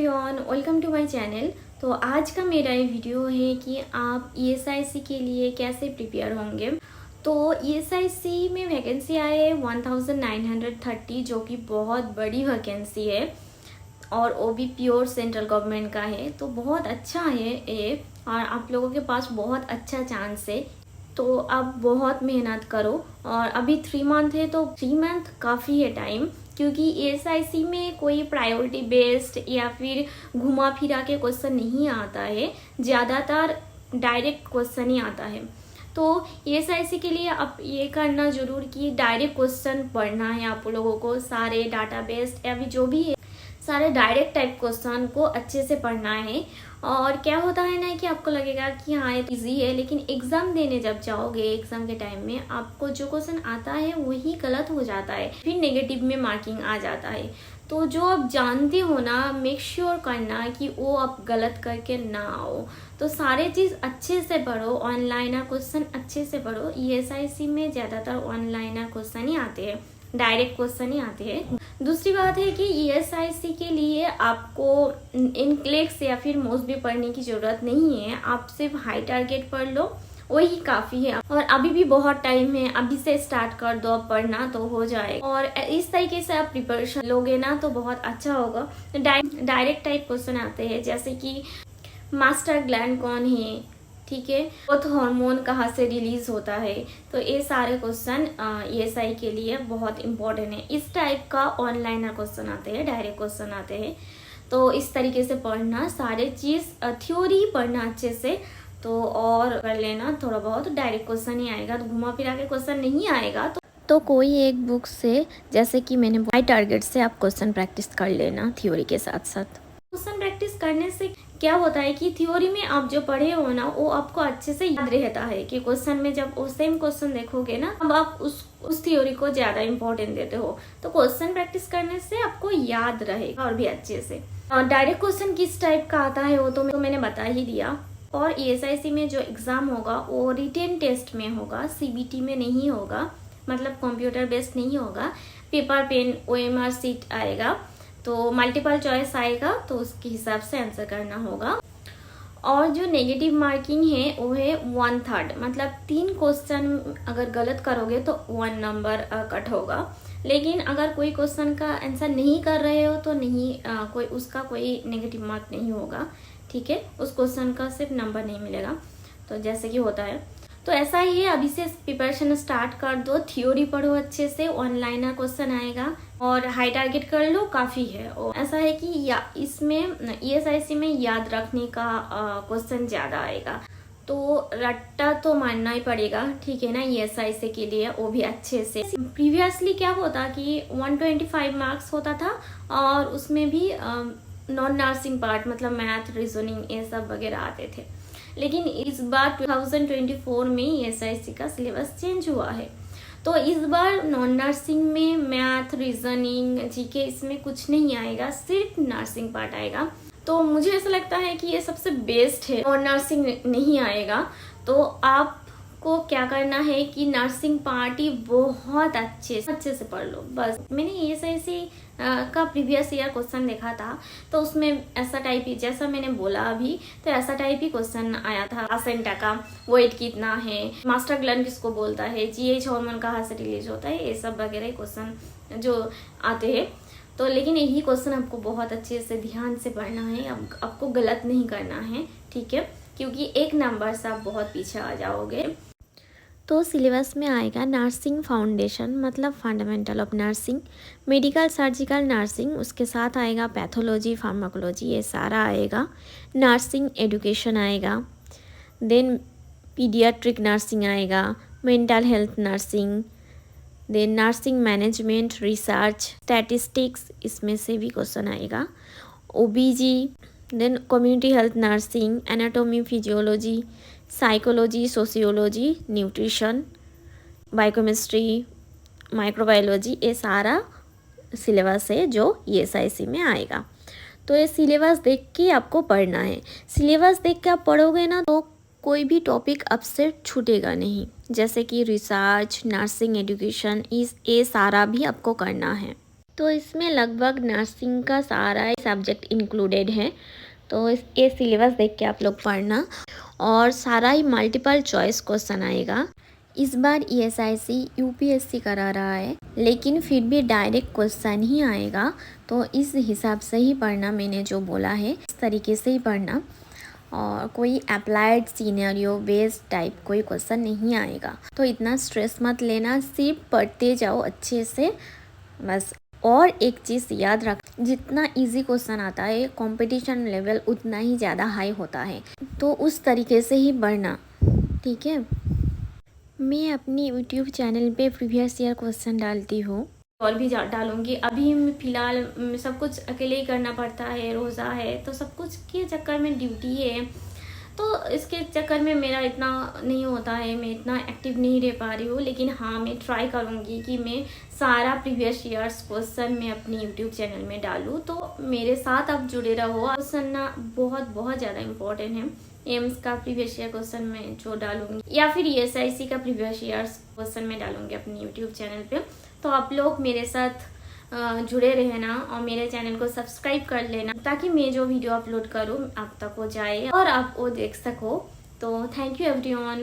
Everyone, welcome to my channel. तो आज का मेरा ये वीडियो है कि आप ईएसआईसी के लिए कैसे प्रिपेयर होंगे। तो ईएसआईसी में वैकेंसी आए है 1930, जो कि बहुत बड़ी वैकेंसी है और वो भी प्योर सेंट्रल गवर्नमेंट का है। तो बहुत अच्छा है ये और आप लोगों के पास बहुत अच्छा चांस है। तो आप बहुत मेहनत करो और अभी 3 मंथ है, तो 3 मंथ काफ़ी है टाइम, क्योंकि ईएसआईसी में कोई प्रायोरिटी बेस्ड या फिर घुमा फिरा के क्वेश्चन नहीं आता है, ज़्यादातर डायरेक्ट क्वेश्चन ही आता है। तो ईएसआईसी के लिए आप ये करना जरूर कि डायरेक्ट क्वेश्चन पढ़ना है आप लोगों को, सारे डाटा बेस्ड या फिर जो भी है सारे डायरेक्ट टाइप क्वेश्चन को अच्छे से पढ़ना है। और क्या होता है ना कि आपको लगेगा कि हाँ ये इजी है, लेकिन एग्ज़ाम देने जब जाओगे एग्ज़ाम के टाइम में आपको जो क्वेश्चन आता है वही गलत हो जाता है, फिर नेगेटिव में मार्किंग आ जाता है। तो जो आप जानते हो ना, मेक श्योर करना कि वो आप गलत करके ना आओ। तो सारे चीज़ अच्छे से पढ़ो, ऑनलाइनर क्वेश्चन अच्छे से पढ़ो। ईएसआईसी में ज़्यादातर ऑनलाइनर क्वेश्चन ही आते हैं, डायरेक्ट क्वेश्चन ही आते हैं। दूसरी बात है कि ईएसआईसी के लिए आपको इनक्लेक्स या फिर मोस्ट भी पढ़ने की ज़रूरत नहीं है, आप सिर्फ हाई टारगेट पढ़ लो, वही काफ़ी है। और अभी भी बहुत टाइम है, अभी से स्टार्ट कर दो अब पढ़ना, तो हो जाएगा। और इस तरीके से आप प्रिपरेशन लोगे ना तो बहुत अच्छा होगा। डायरेक्ट टाइप क्वेश्चन आते हैं, जैसे कि मास्टर ग्लैंड कौन है, ठीक है, ग्रोथ हार्मोन कहाँ से रिलीज होता है। तो ये सारे क्वेश्चन ईएसआई के लिए बहुत इंपॉर्टेंट है। इस टाइप का ऑनलाइन क्वेश्चन आते हैं, डायरेक्ट क्वेश्चन आते हैं। तो इस तरीके से पढ़ना, सारे चीज़ थ्योरी पढ़ना अच्छे से, तो और कर लेना थोड़ा बहुत। डायरेक्ट क्वेश्चन ही आएगा, तो घुमा फिरा के क्वेश्चन नहीं आएगा। तो कोई एक बुक से, जैसे कि मैंने हाई टारगेट से आप क्वेश्चन प्रैक्टिस कर लेना थ्योरी के साथ साथ। क्वेश्चन प्रैक्टिस करने से क्या होता है कि थ्योरी में आप जो पढ़े हो ना वो आपको अच्छे से याद रहता है, कि क्वेश्चन में जब वो सेम क्वेश्चन देखोगे ना अब आप उस थ्योरी को ज़्यादा इंपॉर्टेंट देते हो। तो क्वेश्चन प्रैक्टिस करने से आपको याद रहेगा और भी अच्छे से। डायरेक्ट क्वेश्चन किस टाइप का आता है वो तो मैंने बता ही दिया। और ईएसआईसी में जो एग्ज़ाम होगा वो रिटेन टेस्ट में होगा, सीबीटी में नहीं होगा, मतलब कंप्यूटर बेस्ड नहीं होगा। पेपर पेन ओएमआर सीट आएगा, तो मल्टीपल चॉइस आएगा, तो उसके हिसाब से आंसर करना होगा। और जो नेगेटिव मार्किंग है वो है 1/3, मतलब 3 क्वेश्चन अगर गलत करोगे तो 1 नंबर कट होगा। लेकिन अगर कोई क्वेश्चन का आंसर नहीं कर रहे हो तो नहीं कोई नेगेटिव मार्क नहीं होगा, ठीक है, उस क्वेश्चन का सिर्फ नंबर नहीं मिलेगा। तो जैसे कि होता है, तो ऐसा ही है, अभी से प्रिपरेशन स्टार्ट कर दो, थ्योरी पढ़ो अच्छे से, ऑनलाइन क्वेश्चन आएगा और हाई टारगेट कर लो, काफ़ी है। और ऐसा है कि इसमें ईएसआईसी में याद रखने का क्वेश्चन ज़्यादा आएगा, तो रट्टा तो मानना ही पड़ेगा, ठीक है ना, ईएसआईसी के लिए, वो भी अच्छे से। प्रीवियसली क्या होता कि 125 मार्क्स होता था और उसमें भी नॉन नर्सिंग पार्ट, मतलब मैथ, रीजनिंग, ये सब वगैरह आते थे। लेकिन इस बार 2024 में ईएसआईसी का सिलेबस चेंज हुआ है, तो इस बार नॉन नर्सिंग में मैथ, रीजनिंग, जीके इसमें कुछ नहीं आएगा, सिर्फ नर्सिंग पार्ट आएगा। तो मुझे ऐसा लगता है कि ये सबसे बेस्ट है, नॉन नर्सिंग नहीं आएगा। तो आपको क्या करना है कि नर्सिंग पार्ट ही बहुत अच्छे से पढ़ लो बस। मैंने ईएसआईसी का प्रीवियस ईयर क्वेश्चन देखा था, तो उसमें ऐसा टाइप ही, जैसा मैंने बोला अभी, तो ऐसा टाइप ही क्वेश्चन आया था। प्लासेंटा का वेट कितना है, मास्टर ग्लैंड किसको बोलता है, जीएच हार्मोन कहाँ से रिलीज होता है, ये सब वगैरह क्वेश्चन जो आते हैं। तो लेकिन यही क्वेश्चन आपको बहुत अच्छे से ध्यान से पढ़ना है, आपको गलत नहीं करना है, ठीक है, क्योंकि 1 नंबर से आप बहुत पीछे आ जाओगे। तो सिलेबस में आएगा नर्सिंग फाउंडेशन, मतलब fundamental of nursing, medical surgical nursing, उसके साथ आएगा पैथोलॉजी, फार्माकोलॉजी, ये सारा आएगा। नर्सिंग एजुकेशन आएगा, देन पीडियाट्रिक नर्सिंग आएगा, mental health nursing, then nursing management, research, statistics, इसमें से भी क्वेश्चन आएगा। OBG, then community health nursing, anatomy, physiology, psychology, sociology, nutrition, biochemistry, microbiology, ये सारा सिलेबस है जो ईएसआईसी में आएगा। तो ये सिलेबस देख के आपको पढ़ना है। सिलेबस देख के आप पढ़ोगे ना तो कोई भी टॉपिक आपसे छूटेगा नहीं, जैसे कि रिसर्च, नर्सिंग एजुकेशन, ये सारा भी आपको करना है। तो इसमें लगभग नर्सिंग का सारा सब्जेक्ट इंक्लूडेड है। तो ये सिलेबस देख के आप लोग पढ़ना, और सारा ही मल्टीपल चॉइस क्वेश्चन आएगा। इस बार ESIC UPSC करा रहा है, लेकिन फिर भी डायरेक्ट क्वेश्चन ही आएगा। तो इस हिसाब से ही पढ़ना, मैंने जो बोला है इस तरीके से ही पढ़ना, और कोई अप्लाइड सिनेरियो बेस्ड टाइप कोई क्वेश्चन नहीं आएगा। तो इतना स्ट्रेस मत लेना, सिर्फ पढ़ते जाओ अच्छे से बस। और एक चीज़ याद रख, जितना इजी क्वेश्चन आता है कंपटीशन लेवल उतना ही ज़्यादा हाई होता है, तो उस तरीके से ही पढ़ना, ठीक है। मैं अपनी यूट्यूब चैनल पे प्रीवियस ईयर क्वेश्चन डालती हूँ, और भी डालूंगी। अभी फ़िलहाल सब कुछ अकेले ही करना पड़ता है, रोज़ा है, तो सब कुछ के चक्कर में ड्यूटी है, तो इसके चक्कर में मेरा इतना नहीं होता है, मैं इतना एक्टिव नहीं रह पा रही हूँ। लेकिन हाँ, मैं ट्राई करूँगी कि मैं सारा प्रीवियस ईयर्स क्वेश्चन मैं अपनी यूट्यूब चैनल में डालूँ। तो मेरे साथ आप जुड़े रहो, क्वेश्चन ना बहुत ज़्यादा इम्पोर्टेंट है। एम्स का प्रीवियस ईयर क्वेश्चन में जो डालूंगी, या फिर ESIC का प्रीवियस ईयर्स क्वेश्चन में डालूंगी अपनी यूट्यूब चैनल पे। तो आप लोग मेरे साथ जुड़े रहना और मेरे चैनल को सब्सक्राइब कर लेना, ताकि मैं जो वीडियो अपलोड करूँ आप तक हो जाए और आप वो देख सको। तो थैंक यू एवरीवन।